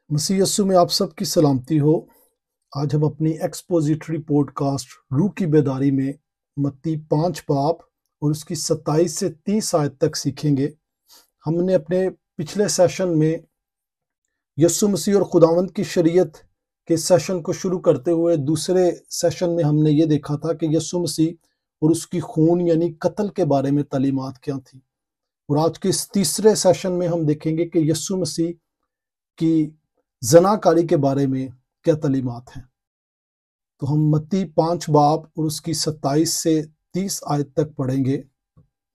مسیح یسوع میں آپ سب کی سلامتی ہو۔ آج ہم اپنی ایکسپوزیٹری پوڈ کاسٹ روح کی بیداری میں متی 5 باب اور اس کی 27 سے 30 آیت تک سیکھیں گے۔ ہم نے اپنے پچھلے سیشن میں یسوع مسیح اور خداوند کی شریعت کے سیشن کو شروع کرتے ہوئے دوسرے سیشن میں ہم نے یہ دیکھا تھا کہ یسوع مسیح اور اس کی خون یعنی قتل کے بارے میں تعلیمات کیا تھیں، اور آج کے اس تیسرے سیشن میں ہم دیکھیں گے کہ یسوع مسیح کی زناکاری کے بارے میں کیا تعلیمات ہیں۔ تو ہم متی 5 باب اور اس کی 27 سے 30 آیت تک پڑھیں گے،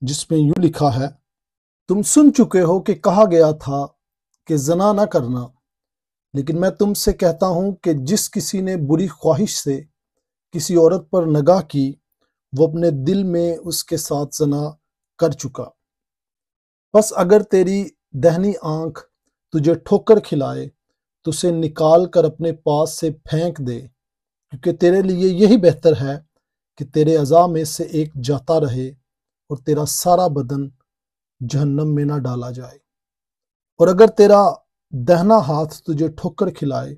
جس میں یوں لکھا ہے: تم سن چکے ہو کہ کہا گیا تھا کہ زنا نہ کرنا، لیکن میں تم سے کہتا ہوں کہ جس کسی نے بری خواہش سے کسی عورت پر نگاہ کی وہ اپنے دل میں اس کے ساتھ زنا کر چکا۔ بس اگر تیری دہنی آنکھ تجھے ٹھوکر کھلائے تو اسے نکال کر اپنے پاس سے پھینک دے، کیونکہ تیرے لیے یہی بہتر ہے کہ تیرے اعضاء میں سے ایک جاتا رہے اور تیرا سارا بدن جہنم میں نہ ڈالا جائے۔ اور اگر تیرا دہنا ہاتھ تجھے ٹھوکر کھلائے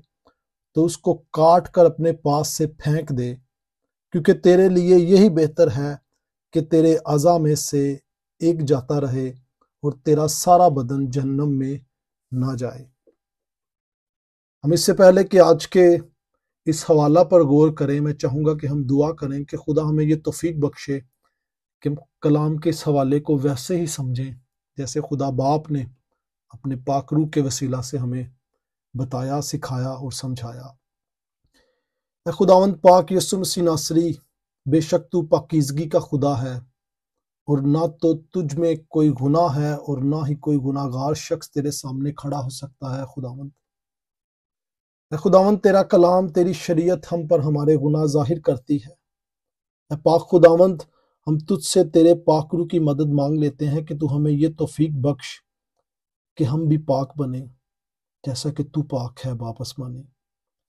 تو اس کو کاٹ کر اپنے پاس سے پھینک دے، کیونکہ تیرے لیے یہی بہتر ہے کہ تیرے اعضاء میں سے ایک جاتا رہے اور تیرا سارا بدن جہنم میں نہ جائے۔ ہم اس سے پہلے کہ آج کے اس حوالہ پر غور کریں، میں چاہوں گا کہ ہم دعا کریں کہ خدا ہمیں یہ توفیق بخشے کہ ہم کلام کے اس حوالے کو ویسے ہی سمجھیں جیسے خدا باپ نے اپنے پاک روح کے وسیلہ سے ہمیں بتایا، سکھایا اور سمجھایا۔ اے خداوند پاک یسوع مسیح ناصری، بے شک تو پاکیزگی کا خدا ہے، اور نہ تو تجھ میں کوئی گناہ ہے اور نہ ہی کوئی گناہ گار شخص تیرے سامنے کھڑا ہو سکتا ہے۔ خداوند اے خداوند، تیرا کلام، تیری شریعت ہم پر ہمارے گناہ ظاہر کرتی ہے۔ اے پاک خداوند، ہم تجھ سے تیرے پاک روح کی مدد مانگ لیتے ہیں کہ تو ہمیں یہ توفیق بخش کہ ہم بھی پاک بنیں جیسا کہ تو پاک ہے باپ آسمانی۔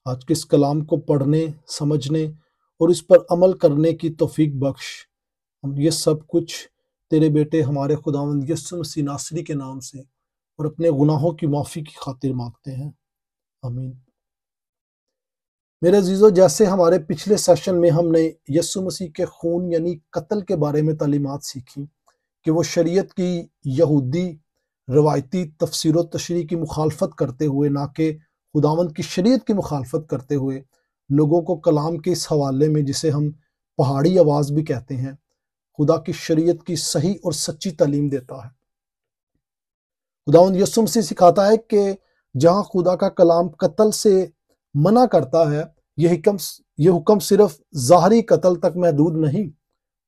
آج کے اس کلام کو پڑھنے، سمجھنے اور اس پر عمل کرنے کی توفیق بخش۔ ہم یہ سب کچھ تیرے بیٹے ہمارے خداوند یسوع مسیح ناصری کے نام سے اور اپنے گناہوں کی معافی کی خاطر مانگتے ہیں، آمین۔ میرے عزیزو، جیسے ہمارے پچھلے سیشن میں ہم نے یسوع مسیح کے خون یعنی قتل کے بارے میں تعلیمات سیکھی کہ وہ شریعت کی یہودی روایتی تفسیر و تشریح کی مخالفت کرتے ہوئے، نہ کہ خداوند کی شریعت کی مخالفت کرتے ہوئے، لوگوں کو کلام کے اس حوالے میں، جسے ہم پہاڑی آواز بھی کہتے ہیں، خدا کی شریعت کی صحیح اور سچی تعلیم دیتا ہے۔ خداوند یسوع مسیح سکھاتا ہے کہ جہاں خدا کا کلام قتل سے منع کرتا ہے، یہ حکم صرف ظاہری قتل تک محدود نہیں،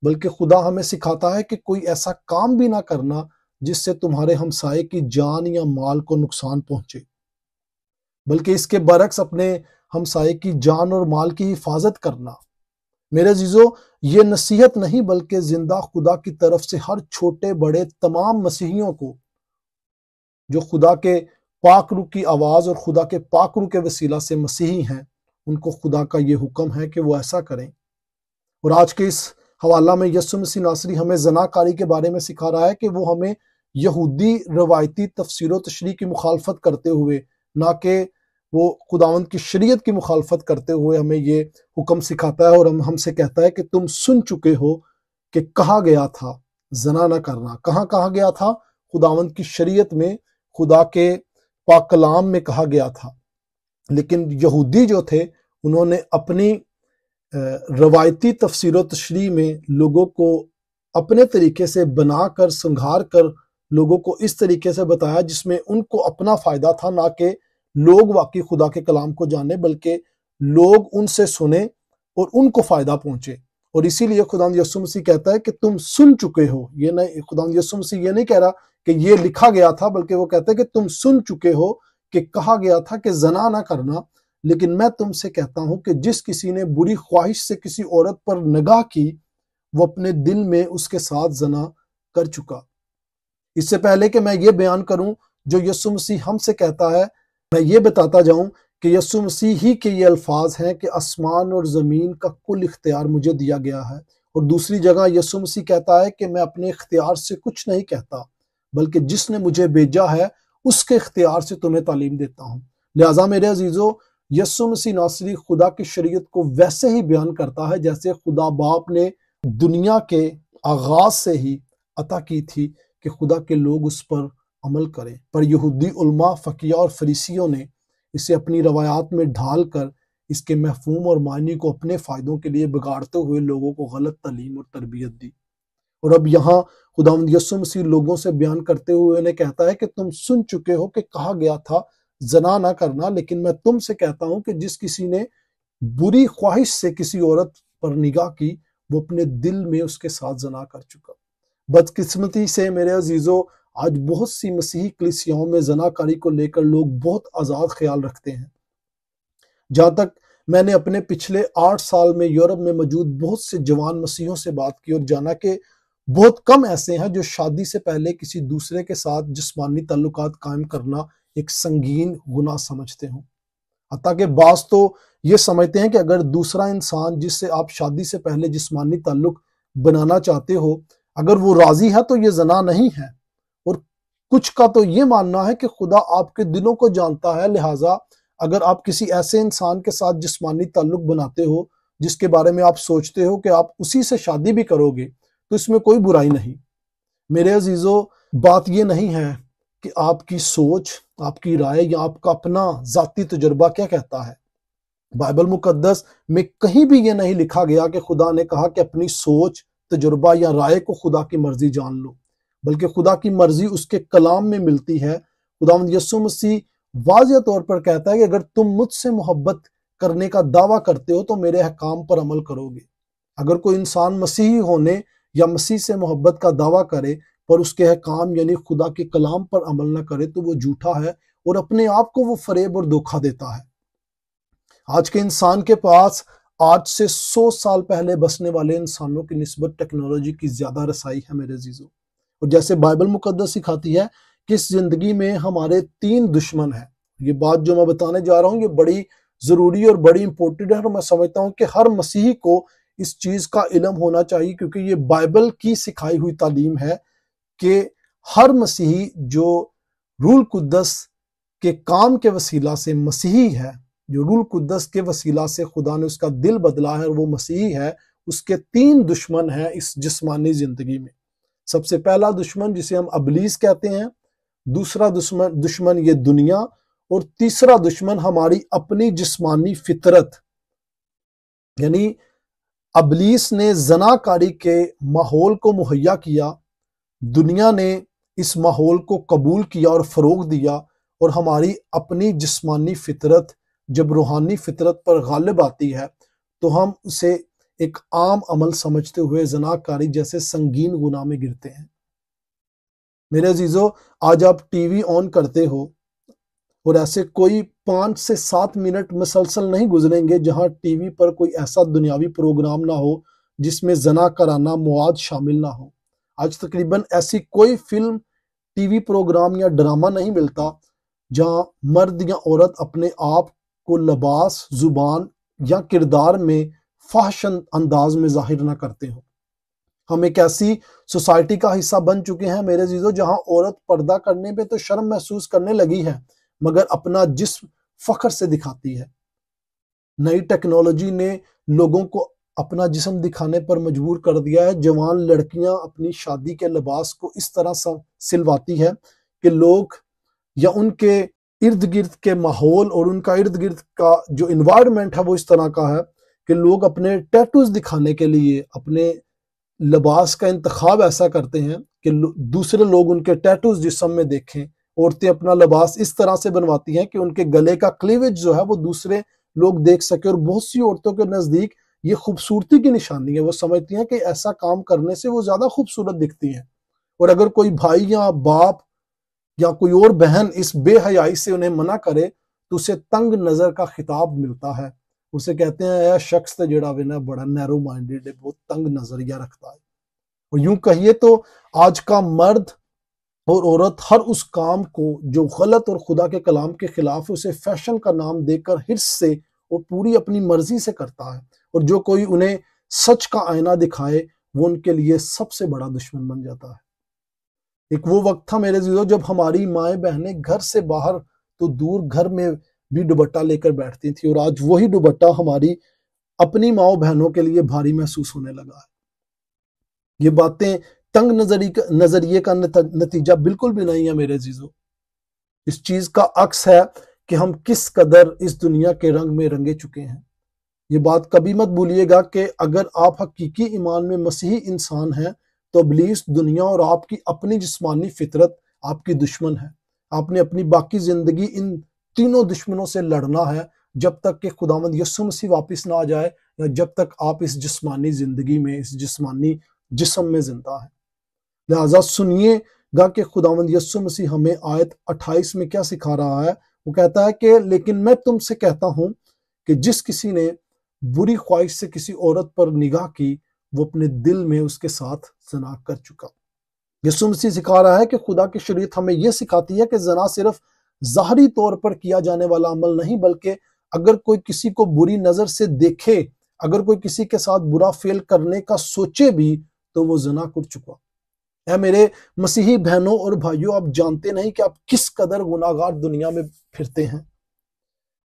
بلکہ خدا ہمیں سکھاتا ہے کہ کوئی ایسا کام بھی نہ کرنا جس سے تمہارے ہمسائے کی جان یا مال کو نقصان پہنچے، بلکہ اس کے برعکس اپنے ہمسائے کی جان اور مال کی حفاظت کرنا۔ میرے عزیزو، یہ نصیحت نہیں بلکہ زندہ خدا کی طرف سے ہر چھوٹے بڑے تمام مسیحیوں کو جو خدا کے پاک روح کی آواز اور خدا کے پاک روح کے وسیلہ سے مسیحی ہیں، ان کو خدا کا یہ حکم ہے کہ وہ ایسا کریں۔ اور آج کے اس حوالہ میں یسوع مسیح ناصری ہمیں زناکاری کے بارے میں سکھا رہا ہے کہ وہ ہمیں یہودی روایتی تفسیر و تشریح کی مخالفت کرتے ہوئے، نہ کہ وہ خداوند کی شریعت کی مخالفت کرتے ہوئے، ہمیں یہ حکم سکھاتا ہے اور ہم سے کہتا ہے کہ تم سن چکے ہو کہ کہا گیا تھا زنا نہ کرنا۔ کہاں کہا گیا تھا؟ خداوند کی شریعت میں، خدا کے پاک کلام میں کہا گیا تھا، لیکن یہودی جو تھے انہوں نے اپنی روایتی تفسیر و تشریح میں لوگوں کو اپنے طریقے سے بنا کر، سنگھار کر لوگوں کو اس طریقے سے بتایا جس میں ان کو اپنا فائدہ تھا، نہ کہ لوگ واقعی خدا کے کلام کو جانیں، بلکہ لوگ ان سے سنیں اور ان کو فائدہ پہنچے۔ اور اسی لیے خداوند یسوع مسیح کہتا ہے کہ تم سن چکے ہو۔ یہ نہیں، خداوند یسوع مسیح یہ نہیں کہہ رہا کہ یہ لکھا گیا تھا، بلکہ وہ کہتا ہے کہ تم سن چکے ہو کہ کہا گیا تھا کہ زنا نہ کرنا، لیکن میں تم سے کہتا ہوں کہ جس کسی نے بری خواہش سے کسی عورت پر نگاہ کی وہ اپنے دل میں اس کے ساتھ زنا کر چکا۔ اس سے پہلے کہ میں یہ بیان کروں جو یسوع مسیح ہم سے کہتا ہے، میں یہ بتاتا جاؤں کہ یسوع مسیح ہی کے یہ الفاظ ہیں کہ آسمان اور زمین کا کل اختیار مجھے دیا گیا ہے، اور دوسری جگہ یسوع مسیح کہتا ہے کہ میں اپنے اختیار سے کچھ نہیں کہتا، بلکہ جس نے مجھے بھیجا ہے اس کے اختیار سے تمہیں تعلیم دیتا ہوں۔ لہٰذا میرے عزیزو، یسوع مسیح ناصری خدا کی شریعت کو ویسے ہی بیان کرتا ہے جیسے خدا باپ نے دنیا کے آغاز سے ہی عطا کی تھی کہ خدا کے لوگ اس پر عمل کریں، پر یہودی علماء، فقیہ اور فریسیوں نے اسے اپنی روایات میں ڈھال کر اس کے مفہوم اور معنی کو اپنے فائدوں کے لیے بگاڑتے ہوئے لوگوں کو غلط تعلیم اور تربیت دی۔ اور اب یہاں خداوند یسوع مسیح لوگوں سے بیان کرتے ہوئے انہیں کہتا ہے کہ تم سن چکے ہو کہ کہا گیا تھا زنا نہ کرنا، لیکن میں تم سے کہتا ہوں کہ جس کسی نے بری خواہش سے کسی عورت پر نگاہ کی وہ اپنے دل میں اس کے ساتھ زنا کر چکا۔ بدقسمتی سے میرے عزیزو، آج بہت سی مسیحی کلیسیاؤں میں زنا کاری کو لے کر لوگ بہت آزاد خیال رکھتے ہیں۔ جہاں تک میں نے اپنے پچھلے 8 سال میں یورپ میں موجود بہت سے جوان مسیحیوں سے بات کی اور جانا کہ بہت کم ایسے ہیں جو شادی سے پہلے کسی دوسرے کے ساتھ جسمانی تعلقات قائم کرنا ایک سنگین گناہ سمجھتے ہوں۔ حتیٰ کہ بعض تو یہ سمجھتے ہیں کہ اگر دوسرا انسان جس سے آپ شادی سے پہلے جسمانی تعلق بنانا چاہتے ہو اگر وہ راضی ہے تو یہ زنا نہیں ہے، اور کچھ کا تو یہ ماننا ہے کہ خدا آپ کے دلوں کو جانتا ہے، لہٰذا اگر آپ کسی ایسے انسان کے ساتھ جسمانی تعلق بناتے ہو جس کے بارے میں آپ سوچتے ہو کہ آپ اسی سے شادی بھی کرو گے تو اس میں کوئی برائی نہیں۔ میرے عزیزو، بات یہ نہیں ہے کہ آپ کی سوچ، آپ کی رائے یا آپ کا اپنا ذاتی تجربہ کیا کہتا ہے۔ بائبل مقدس میں کہیں بھی یہ نہیں لکھا گیا کہ خدا نے کہا کہ اپنی سوچ، تجربہ یا رائے کو خدا کی مرضی جان لو، بلکہ خدا کی مرضی اس کے کلام میں ملتی ہے۔ خداوند یسوع مسیح واضح طور پر کہتا ہے کہ اگر تم مجھ سے محبت کرنے کا دعویٰ کرتے ہو تو میرے احکام پر عمل کرو گے۔ اگر کوئی انسان مسیحی ہونے یا مسیح سے محبت کا دعویٰ کرے پر اس کے احکام یعنی خدا کے کلام پر عمل نہ کرے تو وہ جھوٹا ہے اور اپنے آپ کو وہ فریب اور دھوکہ دیتا ہے۔ آج کے انسان کے پاس آج سے 100 سال پہلے بسنے والے انسانوں کی نسبت ٹیکنالوجی کی زیادہ رسائی ہے میرے عزیزو، اور جیسے بائبل مقدس سکھاتی ہے کہ اس زندگی میں ہمارے 3 دشمن ہیں۔ یہ بات جو میں بتانے جا رہا ہوں یہ بڑی ضروری اور بڑی امپورٹنٹ ہے، اور میں سمجھتا ہوں کہ ہر مسیحی کو اس چیز کا علم ہونا چاہیے، کیونکہ یہ بائبل کی سکھائی ہوئی تعلیم ہے کہ ہر مسیحی جو روح القدس کے کام کے وسیلہ سے مسیحی ہے، جو روح القدس کے وسیلہ سے خدا نے اس کا دل بدلا ہے اور وہ مسیحی ہے، اس کے 3 دشمن ہیں اس جسمانی زندگی میں۔ سب سے پہلا دشمن جسے ہم ابلیس کہتے ہیں، دوسرا دشمن یہ دنیا، اور تیسرا دشمن ہماری اپنی جسمانی فطرت۔ یعنی ابلیس نے زنا کاری کے ماحول کو مہیا کیا، دنیا نے اس ماحول کو قبول کیا اور فروغ دیا، اور ہماری اپنی جسمانی فطرت جب روحانی فطرت پر غالب آتی ہے تو ہم اسے ایک عام عمل سمجھتے ہوئے زنا کاری جیسے سنگین گناہ میں گرتے ہیں۔ میرے عزیزو، آج آپ ٹی وی آن کرتے ہو اور ایسے کوئی 5 سے 7 منٹ مسلسل نہیں گزریں گے جہاں ٹی وی پر کوئی ایسا دنیاوی پروگرام نہ ہو جس میں زنا کرانہ مواد شامل نہ ہو۔ آج تقریباً ایسی کوئی فلم، ٹی وی پروگرام یا ڈرامہ نہیں ملتا جہاں مرد یا عورت اپنے آپ کو لباس، زبان یا کردار میں فحش انداز میں ظاہر نہ کرتے ہوں۔ ہم ایک ایسی سوسائٹی کا حصہ بن چکے ہیں میرے عزیزو جہاں عورت پردہ کرنے پہ تو شرم محسوس کرنے لگی ہے مگر اپنا جسم فخر سے دکھاتی ہے۔ نئی ٹیکنالوجی نے لوگوں کو اپنا جسم دکھانے پر مجبور کر دیا ہے۔ جوان لڑکیاں اپنی شادی کے لباس کو اس طرح سلواتی ہے کہ لوگ یا ان کے ارد گرد کے ماحول اور ان کا ارد گرد کا جو انوائرمنٹ ہے وہ اس طرح کا ہے کہ لوگ اپنے ٹیٹوز دکھانے کے لیے اپنے لباس کا انتخاب ایسا کرتے ہیں کہ دوسرے لوگ ان کے ٹیٹوز جسم میں دیکھیں۔ عورتیں اپنا لباس اس طرح سے بنواتی ہیں کہ ان کے گلے کا کلیویج جو ہے وہ دوسرے لوگ دیکھ سکے، اور بہت سی عورتوں کے نزدیک یہ خوبصورتی کی نشانی ہے۔ وہ سمجھتی ہیں کہ ایسا کام کرنے سے وہ زیادہ خوبصورت دکھتی ہیں، اور اگر کوئی بھائی یا باپ یا کوئی اور بہن اس بے حیائی سے انہیں منع کرے تو اسے تنگ نظر کا خطاب ملتا ہے۔ اسے کہتے ہیں اے شخص تے جڑا وے نا بڑا نیرو مائنڈڈ ہے، بہت تنگ نظریہ رکھتا ہے۔ اور یوں کہیے تو آج کا مرد اور عورت ہر اس کام کو جو غلط اور خدا کے کلام کے خلاف اسے فیشن کا نام دے کر حرص سے اور پوری اپنی مرضی سے کرتا ہے، اور جو کوئی انہیں سچ کا آئینہ دکھائے وہ ان کے لیے سب سے بڑا دشمن بن جاتا ہے۔ ایک وہ وقت تھا میرے عزیزو جب ہماری مائیں بہنیں گھر سے باہر تو دور گھر میں بھی دوپٹہ لے کر بیٹھتی تھی، اور آج وہی دوپٹہ ہماری اپنی ماؤں بہنوں کے لیے بھاری محسوس ہونے لگا ہے۔ یہ باتیں تنگ نظریے کا نتیجہ بالکل بھی نہیں ہے میرے عزیزو۔ اس چیز کا عکس ہے کہ ہم کس قدر اس دنیا کے رنگ میں رنگے چکے ہیں۔ یہ بات کبھی مت بھولیے گا کہ اگر آپ حقیقی ایمان میں مسیحی انسان ہیں تو ابلیس، دنیا اور آپ کی اپنی جسمانی فطرت آپ کی دشمن ہے۔ آپ نے اپنی باقی زندگی ان تینوں دشمنوں سے لڑنا ہے جب تک کہ خداوند یسوع مسیح واپس نہ آ جائے، یا جب تک آپ اس جسمانی زندگی میں، اس جسمانی جسم میں زندہ ہیں۔ لہٰذا سنیے گا کہ خداوند یسوع مسیح ہمیں آیت 28 میں کیا سکھا رہا ہے۔ وہ کہتا ہے کہ لیکن میں تم سے کہتا ہوں کہ جس کسی نے بری خواہش سے کسی عورت پر نگاہ کی، وہ اپنے دل میں اس کے ساتھ زنا کر چکا۔ یسوع مسیح سکھا رہا ہے کہ خدا کی شریعت ہمیں یہ سکھاتی ہے کہ زنا صرف ظاہری طور پر کیا جانے والا عمل نہیں، بلکہ اگر کوئی کسی کو بری نظر سے دیکھے، اگر کوئی کسی کے ساتھ برا فعل کرنے کا سوچے بھی، تو وہ زنا کر چکا۔ اے میرے مسیحی بہنوں اور بھائیوں، آپ جانتے نہیں کہ آپ کس قدر گناہگار دنیا میں پھرتے ہیں۔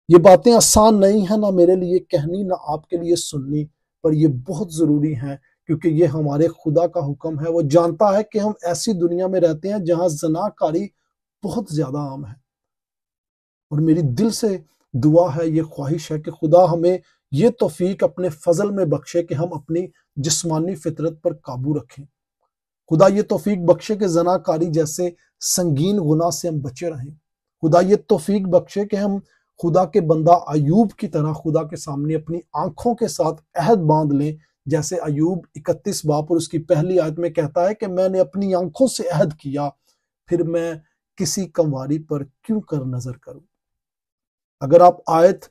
یہ باتیں آسان نہیں ہیں، نہ میرے لیے کہنی، نہ آپ کے لیے سننی، پر یہ بہت ضروری ہیں، کیونکہ یہ ہمارے خدا کا حکم ہے۔ وہ جانتا ہے کہ ہم ایسی دنیا میں رہتے ہیں جہاں زنا کاری بہت زیادہ عام ہے، اور میری دل سے دعا ہے، یہ خواہش ہے کہ خدا ہمیں یہ توفیق اپنے فضل میں بخشے کہ ہم اپنی جسمانی فطرت پر قابو رکھیں۔ خدا یہ توفیق بخشے کہ زنا کاری جیسے سنگین گناہ سے ہم بچے رہیں۔ خدا یہ توفیق بخشے کہ ہم خدا کے بندہ ایوب کی طرح خدا کے سامنے اپنی آنکھوں کے ساتھ عہد باندھ لیں، جیسے ایوب 31 باب اور اس کی پہلی آیت میں کہتا ہے کہ میں نے اپنی آنکھوں سے عہد کیا، پھر میں کسی کنواری پر کیوں کر نظر کروں۔ اگر آپ آیت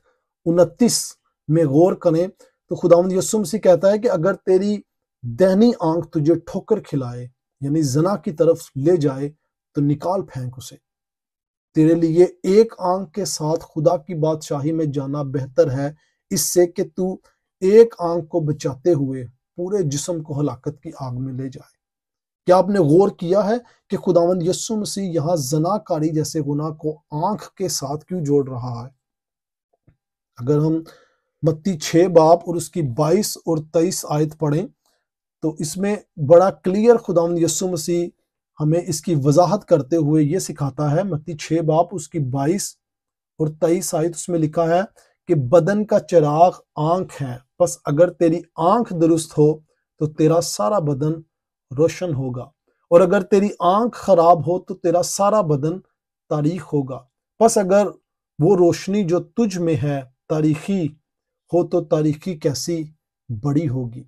29 میں غور کریں تو خداوند یسوع مسیح کہتا ہے کہ اگر تیری دہنی آنکھ تجھے ٹھوکر کھلائے، یعنی زنا کی طرف لے جائے، تو نکال پھینک اسے۔ تیرے لیے ایک آنکھ کے ساتھ خدا کی بادشاہی میں جانا بہتر ہے اس سے کہ تو ایک آنکھ کو بچاتے ہوئے پورے جسم کو ہلاکت کی آگ میں لے جائے۔ کیا آپ نے غور کیا ہے کہ خداوند یسوع مسیح یہاں زنا کاری جیسے گناہ کو آنکھ کے ساتھ کیوں جوڑ رہا ہے؟ اگر ہم متی 6 باب اور اس کی 22 اور 23 آیت پڑھیں تو اس میں بڑا کلیئر خداوند یسوع مسیح ہمیں اس کی وضاحت کرتے ہوئے یہ سکھاتا ہے۔ متی 6 باب اس کی 22 اور 23 آیت، اس میں لکھا ہے کہ بدن کا چراغ آنکھ ہے، پس اگر تیری آنکھ درست ہو تو تیرا سارا بدن روشن ہوگا، اور اگر تیری آنکھ خراب ہو تو تیرا سارا بدن تاریک ہوگا۔ پس اگر وہ روشنی جو تجھ میں ہے تاریکی ہو تو تاریکی کیسی بڑی ہوگی۔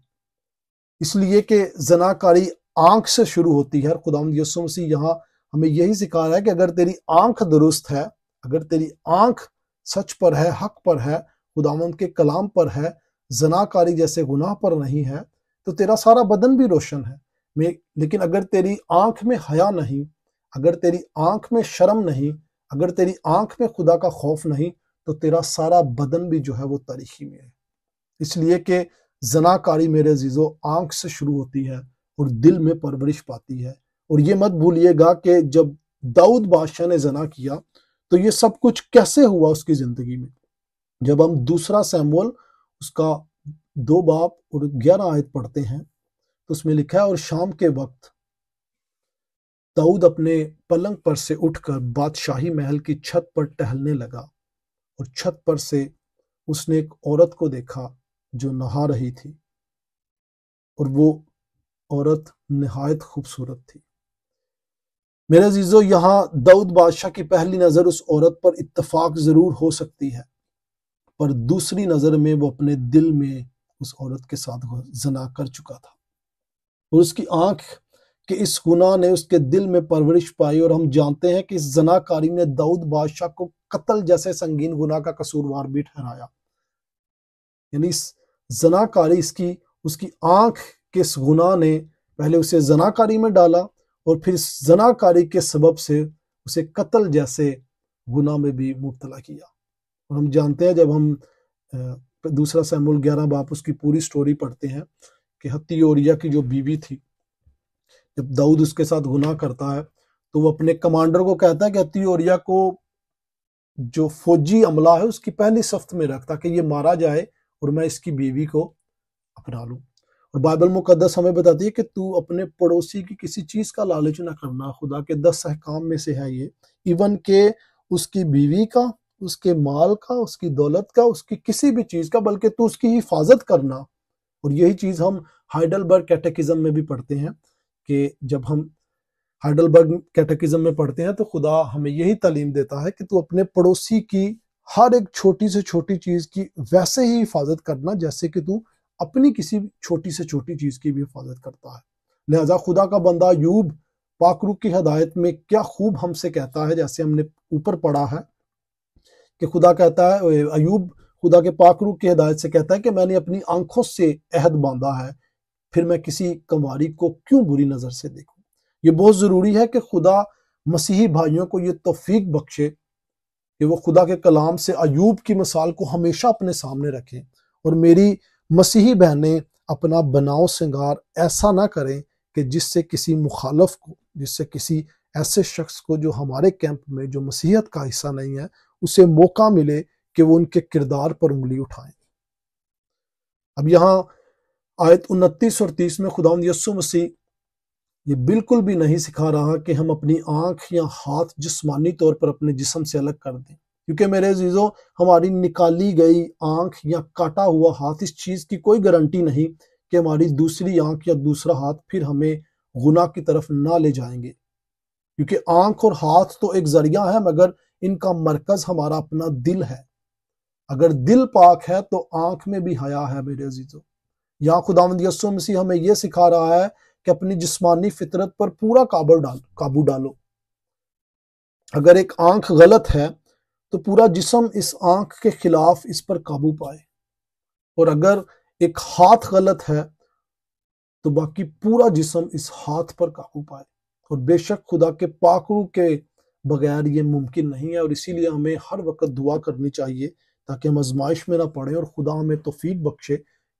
اس لیے کہ زنا کاری آنکھ سے شروع ہوتی ہے۔ خداوند یسوع مسیح یہاں ہمیں یہی سکھا رہا ہے کہ اگر تیری آنکھ درست ہے، اگر تیری آنکھ سچ پر ہے، حق پر ہے، خداوند کے کلام پر ہے، زنا کاری جیسے گناہ پر نہیں ہے، تو تیرا سارا بدن بھی روشن ہے۔ لیکن اگر تیری آنکھ میں حیا نہیں، اگر تیری آنکھ میں شرم نہیں، اگر تیری آنکھ میں خدا کا خوف نہیں، تو تیرا سارا بدن بھی جو ہے وہ تاریکی میں ہے۔ اس لیے کہ زنا کاری میرے عزیزو آنکھ سے شروع ہوتی ہے اور دل میں پرورش پاتی ہے۔ اور یہ مت بھولیے گا کہ جب داؤد بادشاہ نے زنا کیا تو یہ سب کچھ کیسے ہوا اس کی زندگی میں۔ جب ہم دوسرا سیموئیل اس کا 2 باب اور 11 آیت پڑھتے ہیں تو اس میں لکھا ہے، اور شام کے وقت داؤد اپنے پلنگ پر سے اٹھ کر بادشاہی محل کی چھت پر ٹہلنے لگا، اور چھت پر سے اس نے ایک عورت کو دیکھا جو نہا رہی تھی، اور وہ عورت نہایت خوبصورت تھی۔ میرے عزیزو، یہاں داؤد بادشاہ کی پہلی نظر اس عورت پر اتفاق ضرور ہو سکتی ہے، پر دوسری نظر میں وہ اپنے دل میں اس عورت کے ساتھ زنا کر چکا تھا، اور اس کی آنکھ کہ اس گناہ نے اس کے دل میں پرورش پائی، اور ہم جانتے ہیں کہ اس زنا کاری نے داؤد بادشاہ کو قتل جیسے سنگین گناہ کا قصوروار بھی ٹھہرایا۔ یعنی اس زنا کاری، اس کی آنکھ کے اس گناہ نے پہلے اسے زنا کاری میں ڈالا، اور پھر اس زنا کاری کے سبب سے اسے قتل جیسے گناہ میں بھی مبتلا کیا۔ اور ہم جانتے ہیں جب ہم دوسرا سیموئیل 11 باب اس کی پوری سٹوری پڑھتے ہیں کہ ہتی اوریا کی جو بیوی تھی، جب داؤد اس کے ساتھ گناہ کرتا ہے تو وہ اپنے کمانڈر کو کہتا ہے کہ ہتی اوریا کو جو فوجی عملہ ہے اس کی پہلی صف میں رکھ تاکہ یہ مارا جائے اور میں اس کی بیوی کو اپنا لوں۔ اور بائبل مقدس ہمیں بتاتی ہے کہ تو اپنے پڑوسی کی کسی چیز کا لالچ نہ کرنا، خدا کے 10 احکام میں سے ہے یہ، ایون کہ اس کی بیوی کا، اس کے مال کا، اس کی دولت کا، اس کی کسی بھی چیز کا، بلکہ تو اس کی حفاظت کرنا۔ اور یہی چیز ہم ہائیڈلبرگ کیٹیکزم میں بھی پڑھتے ہیں کہ جب ہم ہائیڈلبرگ کیٹیکزم میں پڑھتے ہیں تو خدا ہمیں یہی تعلیم دیتا ہے کہ تو اپنے پڑوسی کی ہر ایک چھوٹی سے چھوٹی چیز کی ویسے ہی حفاظت کرنا جیسے کہ تو اپنی کسی چھوٹی سے چھوٹی چیز کی بھی حفاظت کرتا ہے۔ لہذا خدا کا بندہ ایوب پاک روح کی ہدایت میں کیا خوب ہم سے کہتا ہے، جیسے ہم نے اوپر پڑھا ہے کہ خدا کہتا ہے، ایوب خدا کے پاک روح کی ہدایت سے کہتا ہے کہ میں نے اپنی آنکھوں سے عہد باندھا ہے، پھر میں کسی کنواری کو کیوں بری نظر سے دیکھوں۔ یہ بہت ضروری ہے کہ خدا مسیحی بھائیوں کو یہ توفیق بخشے کہ وہ خدا کے کلام سے ایوب کی مثال کو ہمیشہ اپنے سامنے رکھیں، اور میری مسیحی بہنیں اپنا بناؤ سنگار ایسا نہ کریں کہ جس سے کسی مخالف کو، جس سے کسی ایسے شخص کو جو ہمارے کیمپ میں جو مسیحیت کا حصہ نہیں ہے، اسے موقع ملے کہ وہ ان کے کردار پر انگلی اٹھائیں۔ اب یہاں آیت 29 اور 30 میں خداوند یسوع مسیح یہ بالکل بھی نہیں سکھا رہا کہ ہم اپنی آنکھ یا ہاتھ جسمانی طور پر اپنے جسم سے الگ کر دیں، کیونکہ میرے عزیزوں ہماری نکالی گئی آنکھ یا کاٹا ہوا ہاتھ اس چیز کی کوئی گارنٹی نہیں کہ ہماری دوسری آنکھ یا دوسرا ہاتھ پھر ہمیں گناہ کی طرف نہ لے جائیں گے، کیونکہ آنکھ اور ہاتھ تو ایک ذریعہ ہے مگر ان کا مرکز ہمارا اپنا دل ہے۔ اگر دل پاک ہے تو آنکھ میں بھی حیا ہے میرے عزیزوں۔ یہاں خداوند یسوع مسیح ہمیں یہ سکھا رہا ہے کہ اپنی جسمانی فطرت پر پورا قابو ڈالو۔ اگر ایک آنکھ غلط ہے تو پورا جسم اس آنکھ کے خلاف اس پر قابو پائے، اور اگر ایک ہاتھ غلط ہے تو باقی پورا جسم اس ہاتھ پر قابو پائے۔ اور بے شک خدا کے پاک روح کے بغیر یہ ممکن نہیں ہے، اور اسی لیے ہمیں ہر وقت دعا کرنی چاہیے تاکہ ہم آزمائش میں نہ پڑیں، اور خدا ہمیں توفیق بخشے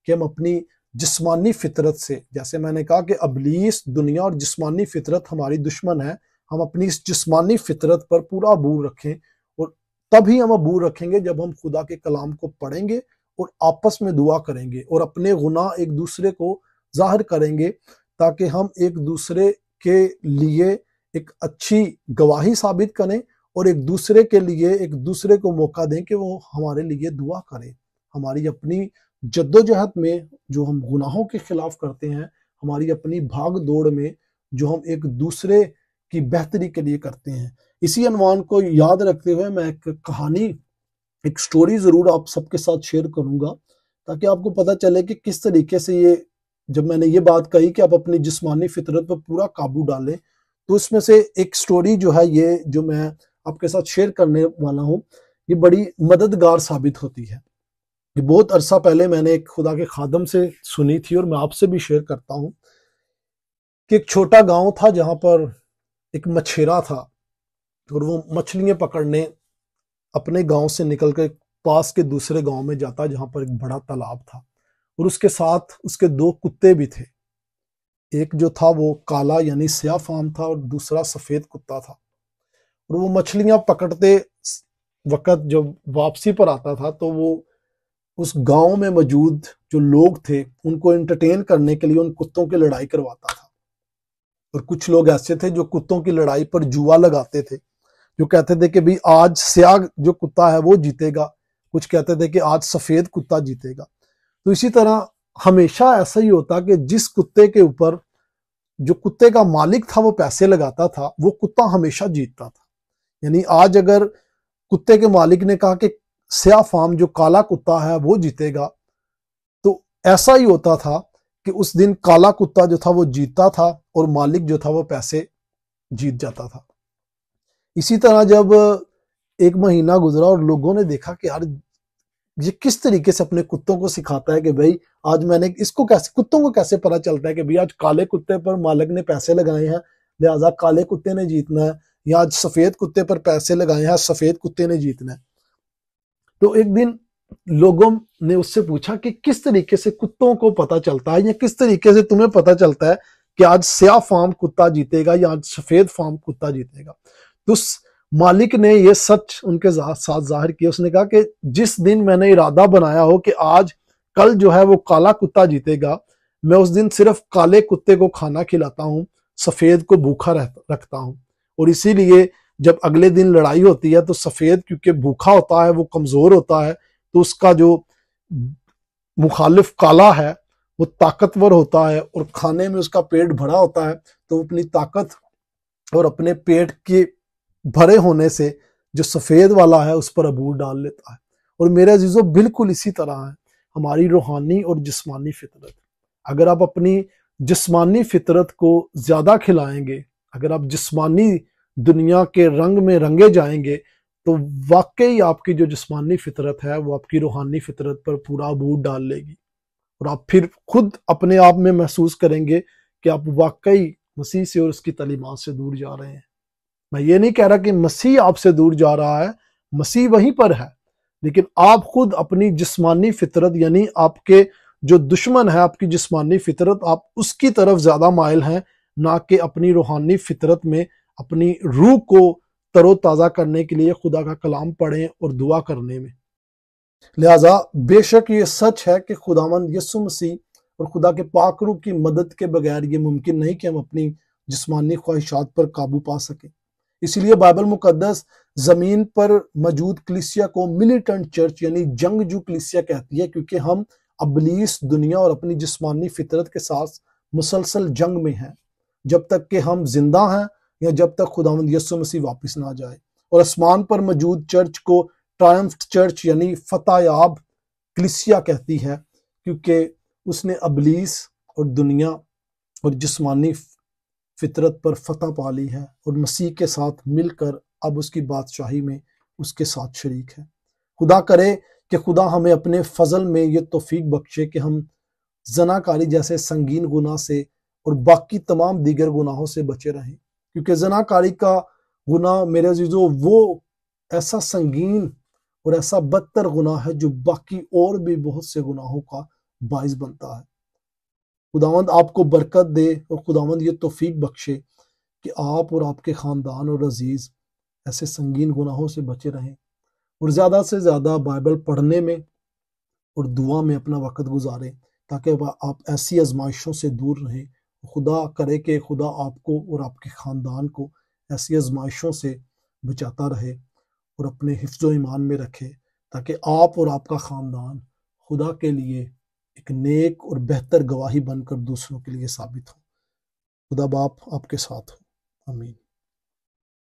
کہ ہم اپنی جسمانی فطرت سے، جیسے میں نے کہا کہ ابلیس، دنیا اور جسمانی فطرت ہماری دشمن ہے، ہم اپنی اس جسمانی فطرت پر پورا عبور رکھیں، اور تب ہی ہم عبور رکھیں گے جب ہم خدا کے کلام کو پڑھیں گے اور آپس میں دعا کریں گے اور اپنے گناہ ایک دوسرے کو ظاہر کریں گے، تاکہ ہم ایک دوسرے کے لیے ایک اچھی گواہی ثابت کریں اور ایک دوسرے کے لیے ایک دوسرے کو موقع دیں کہ وہ ہمارے لیے دعا کرے۔ ہماری اپنی جد و جہد میں جو ہم گناہوں کے خلاف کرتے ہیں، ہماری اپنی بھاگ دوڑ میں جو ہم ایک دوسرے کی بہتری کے لیے کرتے ہیں، اسی عنوان کو یاد رکھتے ہوئے میں ایک کہانی، ایک سٹوری ضرور آپ سب کے ساتھ شیئر کروں گا تاکہ آپ کو پتہ چلے کہ کس طریقے سے یہ، جب میں نے یہ بات کہی کہ آپ اپنی جسمانی فطرت پر پورا قابو ڈالیں، تو اس میں سے ایک سٹوری جو ہے یہ جو میں آپ کے ساتھ شیئر کرنے والا ہوں، یہ بڑی مددگار ثابت ہوتی ہے۔ یہ بہت عرصہ پہلے میں نے ایک خدا کے خادم سے سنی تھی اور میں آپ سے بھی شیئر کرتا ہوں کہ ایک چھوٹا گاؤں تھا جہاں پر ایک مچھیرا تھا، اور وہ مچھلیاں پکڑنے اپنے گاؤں سے نکل کے پاس کے دوسرے گاؤں میں جاتا جہاں پر ایک بڑا تالاب تھا، اور اس کے ساتھ اس کے 2 کتے بھی تھے، ایک جو تھا وہ کالا یعنی سیاہ فام تھا اور دوسرا سفید کتا تھا۔ اور وہ مچھلیاں پکڑتے وقت جب واپسی پر آتا تھا تو وہ اس گاؤں میں موجود جو لوگ تھے ان کو انٹرٹین کرنے کے لیے ان کتوں کی لڑائی کرواتا تھا، اور کچھ لوگ ایسے تھے جو کتوں کی لڑائی پر جوا لگاتے تھے، جو کہتے تھے کہ بھی آج سیاہ جو کتا ہے وہ جیتے گا، کچھ کہتے تھے کہ آج سفید کتا جیتے گا۔ تو اسی طرح ہمیشہ ایسا ہی ہوتا کہ جس کتے کے اوپر جو کتے کا مالک تھا وہ پیسے لگاتا تھا وہ کتا ہمیشہ جیتتا تھا۔ یعنی آج اگر کتے کے مالک نے کہا کہ سیاہ فام جو کالا کتا ہے وہ جیتے گا، تو ایسا ہی ہوتا تھا کہ اس دن کالا کتا جو تھا وہ جیتتا تھا اور مالک جو تھا وہ پیسے جیت جاتا تھا۔ اسی طرح جب 1 مہینہ گزرا اور لوگوں نے دیکھا کہ یار یہ کس طریقے سے اپنے کتوں کو سکھاتا ہے کہ بھائی آج میں نے اس کو کیسے، کتوں کو کیسے پتہ چلتا ہے کہ بھائی آج کالے کتے پر مالک نے پیسے لگائے ہیں لہٰذا کالے کتے نے جیتنا ہے، یا آج سفید کتے پر پیسے لگائے ہیں سفید کتے نے جیتنا ہے۔ تو ایک دن لوگوں نے اس سے پوچھا کہ کس طریقے سے کتوں کو پتہ چلتا ہے، یا کس طریقے سے تمہیں پتہ چلتا ہے کہ آج سیاہ فام کتا جیتے گا یا آج سفید فام کتا جیتے گا۔ تو اس مالک نے یہ سچ ان کے ساتھ ظاہر کیا. اس نے کہا کہ جس دن میں نے ارادہ بنایا ہو کہ کل جو ہے وہ کالا کتا جیتے گا، میں اس دن صرف کالے کتے کو کھانا کھلاتا ہوں، سفید کو بھوکا رکھتا ہوں. اور اسی لیے جب اگلے دن لڑائی ہوتی ہے تو سفید کیونکہ بھوکا ہوتا ہے، وہ کمزور ہوتا ہے، تو اس کا جو مخالف کالا ہے وہ طاقتور ہوتا ہے اور کھانے میں اس کا پیٹ بھرا ہوتا ہے، تو اپنی طاقت اور اپنے پیٹ کے بھرے ہونے سے جو سفید والا ہے اس پر عبور ڈال لیتا ہے. اور میرے عزیزو بالکل اسی طرح ہے ہماری روحانی اور جسمانی فطرت. اگر آپ اپنی جسمانی فطرت کو زیادہ کھلائیں گے، اگر آپ جسمانی دنیا کے رنگ میں رنگے جائیں گے، تو واقعی آپ کی جو جسمانی فطرت ہے وہ آپ کی روحانی فطرت پر پورا عبور ڈال لے گی، اور آپ پھر خود اپنے آپ میں محسوس کریں گے کہ آپ واقعی مسیح سے اور اس کی تعلیمات سے دور جا رہے ہیں. میں یہ نہیں کہہ رہا کہ مسیح آپ سے دور جا رہا ہے، مسیح وہیں پر ہے، لیکن آپ خود اپنی جسمانی فطرت، یعنی آپ کے جو دشمن ہے آپ کی جسمانی فطرت، آپ اس کی طرف زیادہ مائل ہیں، نہ کہ اپنی روحانی فطرت میں اپنی روح کو تر و تازہ کرنے کے لیے خدا کا کلام پڑھیں اور دعا کرنے میں. لہٰذا بے شک یہ سچ ہے کہ خداوند یسوع مسیح اور خدا کے پاک روح کی مدد کے بغیر یہ ممکن نہیں کہ ہم اپنی جسمانی خواہشات پر قابو پا سکیں. اسی لیے بائبل مقدس زمین پر موجود کلیسیا کو ملیٹنٹ چرچ یعنی جنگجو کلیسیا کہتی ہے، کیونکہ ہم ابلیس، دنیا اور اپنی جسمانی فطرت کے ساتھ مسلسل جنگ میں ہیں جب تک کہ ہم زندہ ہیں یا جب تک خداوند یسوع مسیح واپس نہ جائے. اور آسمان پر موجود چرچ کو ٹرائمفڈ چرچ یعنی فتح یاب کلیسیا کہتی ہے، کیونکہ اس نے ابلیس اور دنیا اور جسمانی فطرت پر فتح پا لی ہے اور مسیح کے ساتھ مل کر اب اس کی بادشاہی میں اس کے ساتھ شریک ہے. خدا کرے کہ خدا ہمیں اپنے فضل میں یہ توفیق بخشے کہ ہم زناکاری جیسے سنگین گناہ سے اور باقی تمام دیگر گناہوں سے بچے رہیں، کیونکہ زناکاری کا گناہ میرے عزیزو وہ ایسا سنگین اور ایسا بدتر گناہ ہے جو باقی اور بھی بہت سے گناہوں کا باعث بنتا ہے. خداوند آپ کو برکت دے اور خداوند یہ توفیق بخشے کہ آپ اور آپ کے خاندان اور عزیز ایسے سنگین گناہوں سے بچے رہیں اور زیادہ سے زیادہ بائبل پڑھنے میں اور دعا میں اپنا وقت گزاریں تاکہ آپ ایسی آزمائشوں سے دور رہیں. خدا کرے کہ خدا آپ کو اور آپ کے خاندان کو ایسی آزمائشوں سے بچاتا رہے اور اپنے حفظ و ایمان میں رکھے تاکہ آپ اور آپ کا خاندان خدا کے لیے ایک نیک اور بہتر گواہی بن کر دوسروں کے لیے ثابت ہو. خدا باپ آپ کے ساتھ ہو. آمین.